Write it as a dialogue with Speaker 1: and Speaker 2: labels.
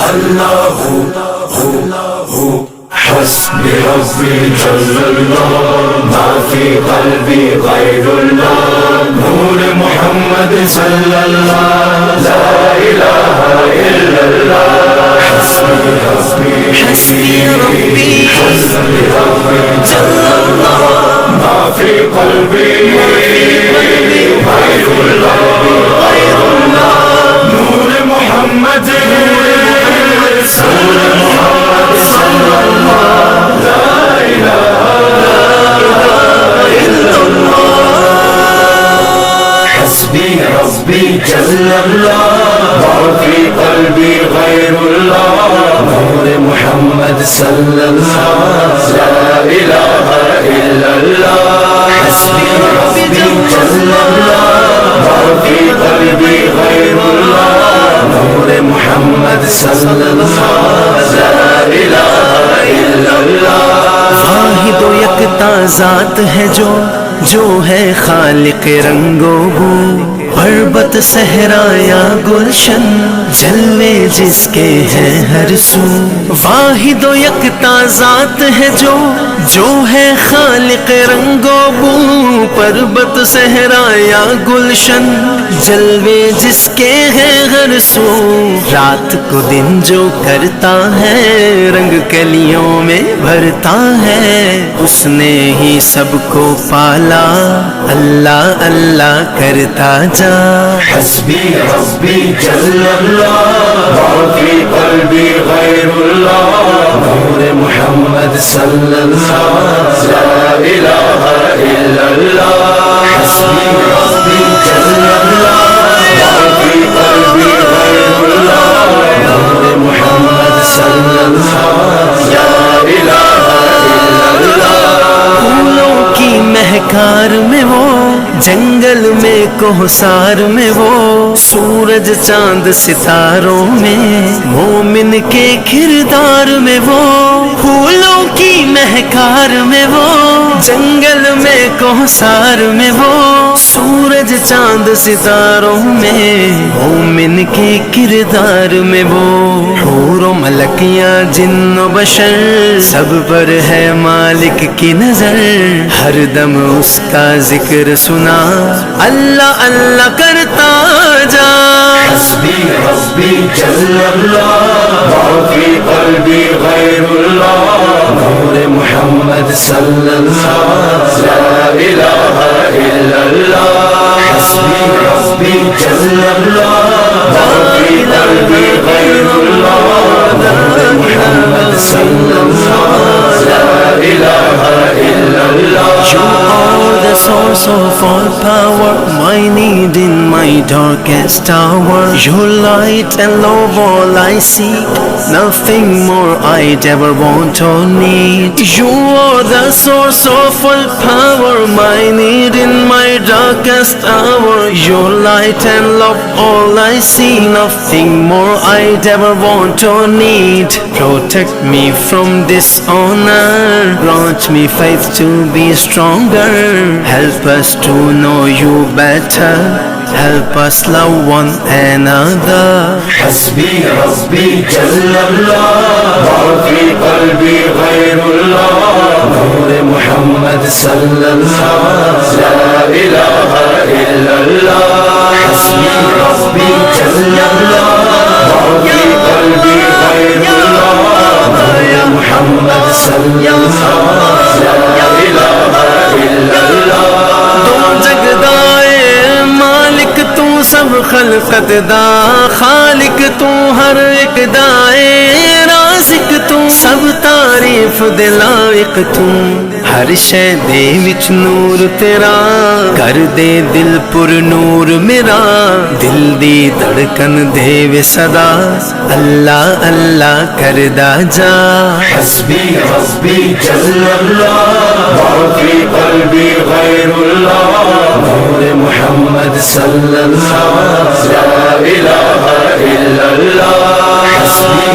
Speaker 1: اللہ حسبی ربی جل اللہ ما فی قلبی غیر اللہ نور محمد صلی اللہ لا الہ الا اللہ حسبی ربی جل اللہ ما فی قلبی غیر اللہ نور محمد صلی اللہ لا الہ الا اللہ حسبی ربی جل اللہ ما فی قلبی غیر اللہ نور محمد صلی اللہ لا الہ الا اللہ حسبی ربی جل اللہ ما فی قلبی غیر اللہ نور محمد صلی اللہ لا الہ الا اللہ
Speaker 2: واحد و یکتا ذات ہے جو ہے خالق رنگ و بو پربت صحرا یا گلشن جلوے جس کے ہیں ہر سو واحد و یکتا ذات ہے جو ہے خالق رنگ و بو پربت صحرا یا گلشن جلوے جس کے ہیں ہر سو رات کو دن جو کرتا ہے رنگ کلیوں میں بھرتا ہے اس نے ہی سب کو پالا اللہ اللہ کرتا جا
Speaker 1: حسبی ربی جل اللہ ما فی قلبی غیر اللہ نور محمد صلی اللہ لا الہ الا اللہ حسبی ربی جل اللہ ما فی قلبی غیر اللہ نور محمد صلی اللہ لا الہ الا اللہ
Speaker 2: پھولوں کی مہکار میں وہ جنگل میں کوہسار میں وہ سورج چاند ستاروں میں مومن کے کردار میں وہ پھولوں کی مہکار میں وہ جنگل میں کوہسار میں وہ سورج چاند ستاروں میں مومن کے کردار میں وہ حور و ملکیاں جن و بشر سب پر ہے مالک کی نظر ہر دم اس کا ذکر سنا اللہ اللہ کرتا جا
Speaker 1: حسبی ربی جل اللہ ما فی قلبی غیر اللہ نور محمد صلی اللہ لا الہ الا اللہ حسبی ربی جل اللہ ما فی قلبی غیر اللہ نور محمد صلی اللہ لا الہ الا اللہ
Speaker 2: You are the source of all power, my need in my darkest hour. Your light and love all I seek, nothing more I'd ever want or need. You are the source of all power, my need in my darkest hour. Your light and love all I see, nothing more I'd ever want or need. Protect me from dishonor, grant me faith to be stronger. Help us to know you better, help us love one another.
Speaker 1: حسبی ربی جل اللہ ما فی قلبی غیر اللہ نور محمد صلی اللہ لا الہ الا اللہ حسبی ربی جل اللہ ما فی قلبی غیر اللہ نور محمد صلی اللہ لا الہ الا اللہ
Speaker 2: تو جگدائے مالک تو سب خلقت دا خالق تو ہر ایک دائے رازق تو سب تعریف دے لائق تو ہر شے دے وچ نور تیرا کر دے دل پر نور میرا دل دی دھڑکن دے وے صدا اللہ اللہ کردا جا
Speaker 1: حسبی ربی جل اللہ ما فی قلبی غیر اللہ نور محمد صلی اللہ لا الہ الا اللہ حسبی